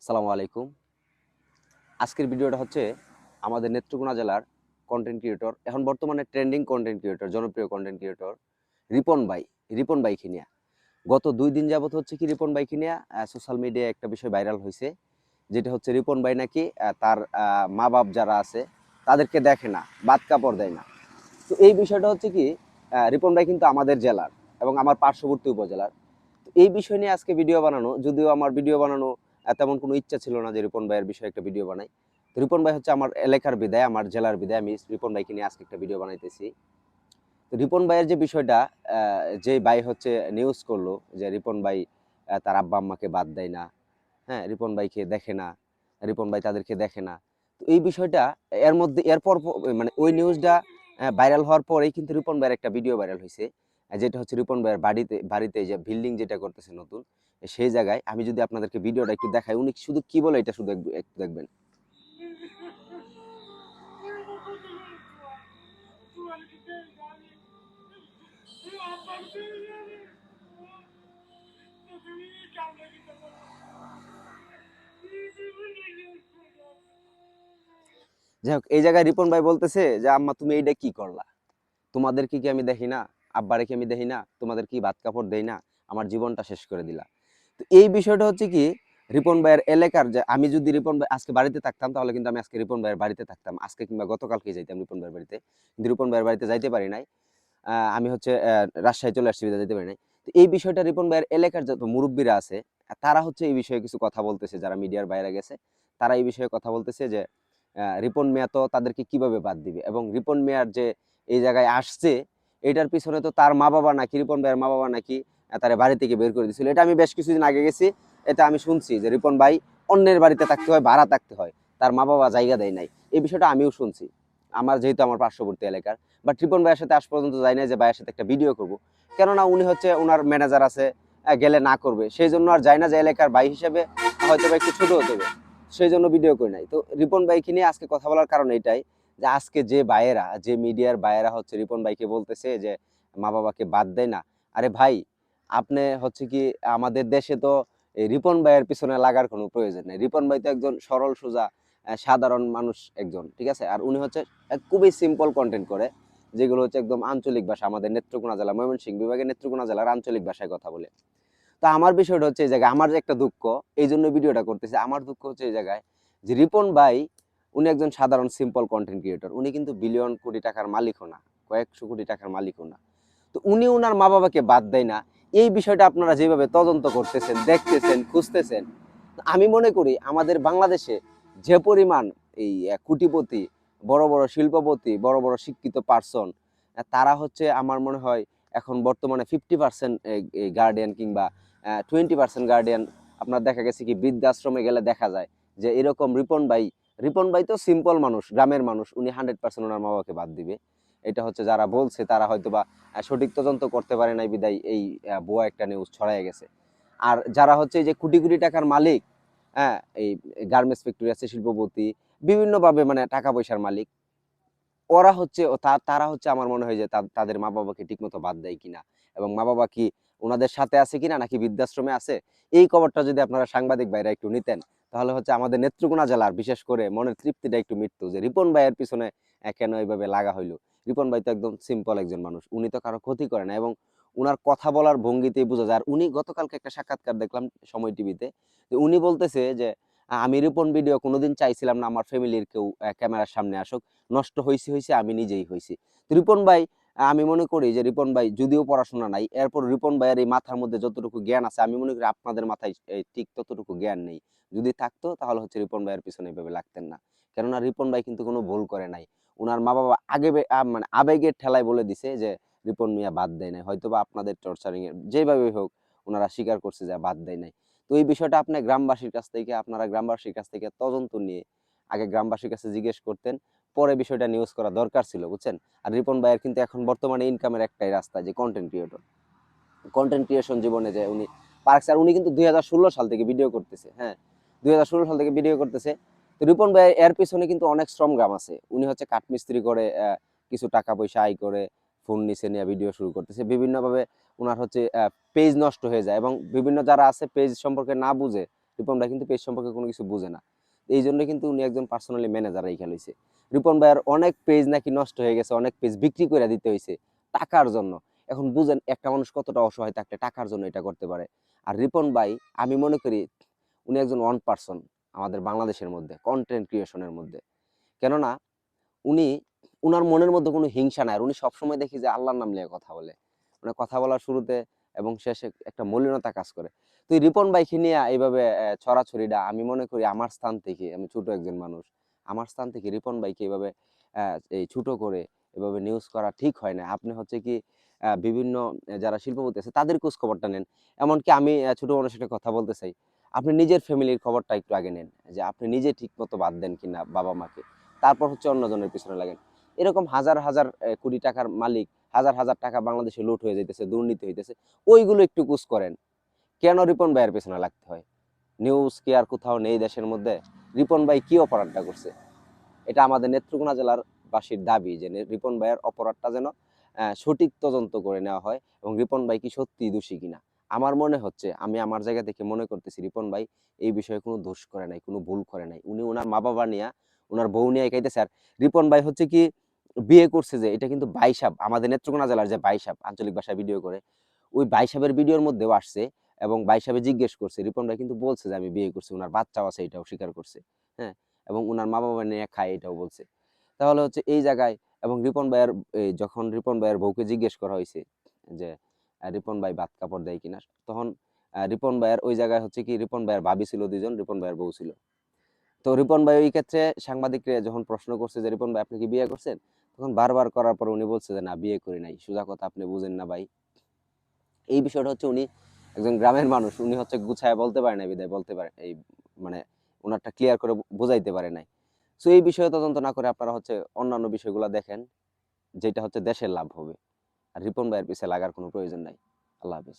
আসসালামু আলাইকুম। আজকের ভিডিওটা হচ্ছে আমাদের নেত্রকোনা জেলার কন্টেন্ট ক্রিয়েটর, এখন বর্তমানে ট্রেন্ডিং কন্টেন্ট ক্রিয়েটর, জনপ্রিয় কন্টেন্ট ক্রিয়েটর রিপন ভাই। রিপন ভাইকে নিয়া গত ২ দিন যাবত হচ্ছে কি রিপন ভাইকে নিয়া সোশ্যাল মিডিয়ায় একটা বিষয় ভাইরাল হইছে। যেটা হচ্ছে রিপন ভাই নাকি তার মা-বাপ যারা আছে তাদেরকে দেখে না, বাদ কাপড় দেয় না। তো এই বিষয়টা হচ্ছে কি রিপন ভাই কিন্তু আমাদের জেলার এবং আমার পার্শ্ববর্তী উপজেলার। তো এই বিষয় নিয়ে আজকে ভিডিও বানানো, যদিও আমার ভিডিও বানানো তেমন কোনো ইচ্ছা ছিল না যে রিপন ভাইয়ের বিষয়ে একটা ভিডিও বানাই। তো রিপন ভাই হচ্ছে আমার এলাকার বিদায়, আমার জেলার বিদায়, আমি রিপন ভাইকে নিয়ে আজকে একটা ভিডিও বানাইতেছি। তো রিপন ভাইয়ের যে বিষয়টা, যে ভাই হচ্ছে নিউজ করলো যে রিপন ভাই তার আব্বা আম্মাকে বাদ দেয় না, হ্যাঁ, রিপন ভাইকে দেখে না, রিপন ভাই তাদেরকে দেখে না। তো এই বিষয়টা এর মধ্যে এরপর মানে ওই নিউজটা ভাইরাল হওয়ার পরেই কিন্তু রিপন ভাইয়ের একটা ভিডিও ভাইরাল হয়েছে, যেটা হচ্ছে রিপন ভাইয়ের বাড়িতে যে বিল্ডিং যেটা করতেছে নতুন, সেই জায়গায় আমি যদি আপনাদেরকে ভিডিওটা একটু দেখাই, উনি শুধু কি বলে এটা শুধু একটু দেখবেন। যাই হোক, এই জায়গায় রিপন ভাই বলতেছে যে আম্মা তুমি এইটা কি করলা, তোমাদেরকে কি আমি দেখি না, আব্বারে কি আমি দেখি না, তোমাদের কি ভাত কাপড় দেই না, আমার জীবনটা শেষ করে দিলা। তো এই বিষয়টা হচ্ছে কি, রিপন ভাইয়ের এলাকার যে আমি যদি রিপন ভাই আজকে বাড়িতে থাকতাম তাহলে কিন্তু আমি আজকে রিপন ভাইয়ের বাড়িতে থাকতাম, আজকে কিংবা গতকালকে যাইতাম রিপন ভাইয়ের বাড়িতে, কিন্তু রিপন ভাইয়ের বাড়িতে যাইতে পারি নাই। আমি হচ্ছে রাজশাহী চলে আসছি, বিধায় যেতে পারি নাই। তো এই বিষয়টা রিপন ভাইয়ের এলাকার যত মুরব্বীরা আছে তারা হচ্ছে এই বিষয়ে কিছু কথা বলতেছে, যারা মিডিয়ার বাইরে গেছে তারা এই বিষয়ে কথা বলতেছে যে রিপন মিয়া তো তাদেরকে কিভাবে বাদ দিবে, এবং রিপন মিয়ার যে এই জায়গায় আসছে এটার পিছনে তো তার মা বাবা নাকি, রিপন ভাইয়ের মা বাবা নাকি তার বাড়ি থেকে বের করে দিয়েছিল। এটা আমি বেশ কিছুদিন আগে গেছি, এটা আমি শুনছি যে রিপন ভাই অন্যের বাড়িতে থাকতে হয়, ভাড়া থাকতে হয়, তার মা বাবা জায়গা দেয় নাই। এই বিষয়টা আমিও শুনছি, আমার যেহেতু আমার পার্শ্ববর্তী এলাকার। বাট রিপন ভাইয়ের সাথে আজ পর্যন্ত যাই না যে ভাইয়ের সাথে একটা ভিডিও করবো, কেননা উনি হচ্ছে ওনার ম্যানেজার আছে, গেলে না করবে, সেই জন্য আর যাই না, যে এলাকার ভাই হিসেবে হয়তো বা একটু ছোট হতে হবে, সেই জন্য ভিডিও করি নাই। তো রিপন ভাইকে নিয়ে আজকে কথা বলার কারণ এটাই, যে আজকে যে ভাইয়েরা, যে মিডিয়ার ভাইয়েরা হচ্ছে রিপন ভাইকে বলতেছে যে মা বাবাকে বাদ দেয় না, আরে ভাই, আপনি হচ্ছে কি, আমাদের দেশে তো এই রিপন ভাইয়ের পিছনে লাগার কোনো প্রয়োজন নেই। রিপন ভাই তো একজন সরল সোজা সাধারণ মানুষ একজন, ঠিক আছে? আর উনি হচ্ছে খুবই সিম্পল কন্টেন্ট করে, যেগুলো হচ্ছে একদম আঞ্চলিক ভাষা, আমাদের নেত্রকোনা জেলা, ময়মনসিংহ বিভাগের নেত্রকোনা জেলার আঞ্চলিক ভাষায় কথা বলে। তো আমার বিষয়টা হচ্ছে এই জায়গায় আমার যে একটা দুঃখ, এই জন্য ভিডিওটা করতেছি। আমার দুঃখ হচ্ছে এই জায়গায় যে রিপন ভাই উনি একজন সাধারণ সিম্পল কন্টেন্ট ক্রিয়েটর, উনি কিন্তু বিলিয়ন কোটি টাকার মালিকও না, কয়েকশো কোটি টাকার মালিকও না। তো উনি ওনার মা বাবাকে বাদ দেয় না, এই বিষয়টা আপনারা যেভাবে তদন্ত করতেছেন, দেখতেছেন, খুঁজতেছেন, আমি মনে করি আমাদের বাংলাদেশে যে পরিমাণ এই কোটিপতি, বড় বড় শিল্পপতি, বড় বড় শিক্ষিত পার্সন, তারা হচ্ছে আমার মনে হয় এখন বর্তমানে 50% গার্ডিয়ান কিংবা 20% গার্ডিয়ান, আপনার দেখা গেছে কি বৃদ্ধাশ্রমে গেলে দেখা যায় যে এরকম রিপন ভাই তো সিম্পল মানুষ, গ্রামের মানুষ, উনি 100% ওনার মা বাবাকে বাদ দিবে। এটা হচ্ছে যারা বলছে তারা হয়তো বা সঠিক তদন্ত করতে পারে নাই বিদায় এই ভুয়া একটা নিউজ ছড়ায় গেছে। আর যারা হচ্ছে এই যে কোটি কোটি টাকার মালিক, হ্যাঁ, এই গার্মেন্টস ফ্যাক্টরি আছে, শিল্পপতি, বিভিন্নভাবে মানে টাকা পয়সার মালিক, ওরা হচ্ছে তারা হচ্ছে আমার মনে হয় যে তাদের মা বাবাকে ঠিকমতো বাদ দেয় কিনা, এবং মা বাবা কি ওনাদের সাথে আছে কিনা, নাকি বৃদ্ধাশ্রমে আছে, এই খবরটা যদি আপনারা সাংবাদিক ভাইরা একটু নিতেন, তাহলে হচ্ছে আমাদের নেত্রকোনা জেলার বিশেষ করে মনের তৃপ্তিটা একটু মিটতো, যে রিপন ভাইয়ের পিছনে কেন এইভাবে লাগা হইলো। রিপন ভাই তো একদম সিম্পল একজন মানুষ, উনি তো কারো ক্ষতি করে না, এবং উনার কথা বলার ভঙ্গিতেই বোঝা যায়। আর উনি গতকালকে একটা সাক্ষাৎকার দেখলাম সময় টিভিতে, যে উনি বলতেছে যে আমি রিপন ভিডিও কোনোদিন চাইছিলাম না আমার ফ্যামিলির কেউ ক্যামেরার সামনে আসুক, নষ্ট হইছে আমি নিজেই হইছি। তো রিপন ভাই, আমি মনে করি যে রিপন ভাই যদিও পড়াশোনা নাই, এরপর রিপন ভাইয়ের এই মাথার মধ্যে যতটুকু জ্ঞান আছে, আমি মনে করি আপনাদের মাথায় ঠিক ততটুকু জ্ঞান নেই। যদি থাকতো তাহলে হচ্ছে রিপন ভাইয়ের পিছনে এভাবে লাগতেন না, কেননা রিপন ভাই কিন্তু কোনো ভুল করে নাই। উনার মা বাবা আগে মানে আবেগের ঠেলায় বলে দিছে যে রিপন মিয়া বাদ দেয় নাই, হয়তো বা আপনাদের টর্চারিং এর যেভাবে হোক ওনারা স্বীকার করছে যে বাদ দেয় নাই। তো এই বিষয়টা আপনি আপনারা গ্রামবাসীর কাছ থেকে তদন্ত নিয়ে আগে গ্রামবাসীর কাছে জিজ্ঞেস করতেন, পরে বিষয়টা নিউজ করা দরকার ছিল, বুঝছেন? আর রিপন ভাইয়ের কিন্তু এখন বর্তমানে ইনকামের একটাই রাস্তা, যে কন্টেন্ট ক্রিয়েটর, কন্টেন্ট ক্রিয়েশন জীবনে যে উনি পারছে। আর উনি কিন্তু 2016 সাল থেকে ভিডিও করতেছে, হ্যাঁ, 2016 সাল থেকে ভিডিও করতেছে। তো রিপন ভাই এর পিছনে কিন্তু অনেক শ্রম গ্রাম আছে, উনি হচ্ছে কাঠমিস্ত্রি করে কিছু টাকা পয়সা আয় করে ফোন নিচে নিয়ে ভিডিও শুরু করতেছে বিভিন্নভাবে। ওনার হচ্ছে পেজ নষ্ট হয়ে যায়, এবং বিভিন্ন যারা আছে পেজ সম্পর্কে না বুঝে রিপন ভাই কিন্তু পেজ সম্পর্কে কোনো কিছু বুঝে না। এই জন্য কিন্তু উনি একজন পার্সোনালি ম্যানেজার রেখে লইছে। রিপন ভাইয়ের অনেক পেজ নাকি নষ্ট হয়ে গেছে, অনেক পেজ বিক্রি করে দিতে হয়েছে টাকার জন্য। এখন বুঝেন একটা মানুষ কতটা অসহায় থাকলে টাকার জন্য এটা করতে পারে। আর রিপন ভাই আমি মনে করি উনি একজন ওয়ান পার্সন আমাদের বাংলাদেশের মধ্যে কন্টেন্ট ক্রিয়েশনের মধ্যে। কেননা উনি উনার মনের মধ্যে কোনো হিংসা নাই। আর উনি সবসময় দেখি যে আল্লাহর নাম নিয়ে কথা বলে। মানে কথা বলার শুরুতে এবং শেষে একটা মলিনতা কাজ করে। তো এই রিপন ভাইকে নিয়ে এইভাবে ছড়াছড়িটা আমি মনে করি আমার স্থান থেকে, আমি ছোট একজন মানুষ, আমার স্থান থেকে রিপন ভাইকে এভাবে এই ছোট করে এভাবে নিউজ করা ঠিক হয় না। আপনি হচ্ছে কি বিভিন্ন যারা শিল্পপতি আছে তাদের খোঁজ খবরটা নেন। এমনকি আমি ছোট মানুষের একটা কথা বলতে চাই। আপনি নিজের ফ্যামিলির খবরটা একটু আগে নেন। যে আপনি নিজে ঠিকমতো বাদ দেন কিনা বাবা-মাকে। তারপর হচ্ছে অন্যজনের পিছনে লাগেন। এরকম হাজার হাজার কোটি টাকার মালিক, হাজার হাজার টাকা বাংলাদেশে লুট হয়ে যাইতেছে, দুর্নীতি হইতেছে। ওইগুলো একটু কুছ করেন। কেন রিপন ভাইয়ের পেছনে লাগতে হয়? নিউজ কি আর কোথাও নেই দেশের মধ্যে? রিপন ভাই কি অপরাধটা করছে? এটা আমাদের নেত্রকোনা জেলার বাসীর দাবি যে রিপন ভাইয়ের অপরাধটা যেন সঠিক তদন্ত করে নেওয়া হয় এবং রিপন ভাই কি সত্যি দোষী কিনা। আমার মনে হচ্ছে, আমি আমার জায়গা থেকে মনে করতেছি রিপন ভাই এই বিষয়ে কোনো দোষ করে নাই, কোনো ভুল করে নাই। উনি উনার মা বাবা নিয়ে, উনার বউ নিয়ে একাইতেছে। আর রিপন ভাই হচ্ছে কি বিয়ে করছে যে এটা কিন্তু বাইসাব, আমাদের নেত্রকোনা জেলার যে বাইসাব আঞ্চলিক ভাষায় ভিডিও করে, ওই বাইসাবের ভিডিওর মধ্যেও আসছে এবং বাইসাবে জিজ্ঞেস করছে। রিপন ভাই কিন্তু বলছে যে আমি বিয়ে করছি, উনার বাচ্চাও আছে, এটাও স্বীকার করছে। হ্যাঁ, এবং উনার মা বাবা নিয়ে খায় এটাও বলছে। তাহলে হচ্ছে এই জায়গায় এবং রিপন ভাইয়ের যখন রিপন ভাইয়ের বউকে জিজ্ঞেস করা হয়েছে যে রিপন ভাই ভাত কাপড় দেয় কিনা, তখন রিপন ভাইয়ের ওই জায়গায় হচ্ছে কি রিপন ভাইয়ের ভাবি ছিল দুইজন, রিপন ভাইয়ের বউ ছিল। তো রিপন ভাই ওই ক্ষেত্রে সাংবাদিকরা যখন প্রশ্ন করছে যে রিপন ভাই আপনি কি বিয়ে করছেন, তখন বারবার করার পর উনি বলছে যে না বিয়ে করি নাই, সোজা কথা আপনি বুঝেন না ভাই। এই বিষয়টা হচ্ছে উনি একজন গ্রামের মানুষ, উনি হচ্ছে গুছায় বলতে পারে না, বিদায় বলতে পারে এই মানে ওনারটা ক্লিয়ার করে বোঝাইতে পারে নাই। সো এই বিষয়ে তদন্ত না করে আপনারা হচ্ছে অন্যান্য বিষয়গুলো দেখেন, যেটা হচ্ছে দেশের লাভ হবে। আর রিপন ভাইয়ের পিছে লাগার কোনো প্রয়োজন নাই। আল্লাহ হাফেজ।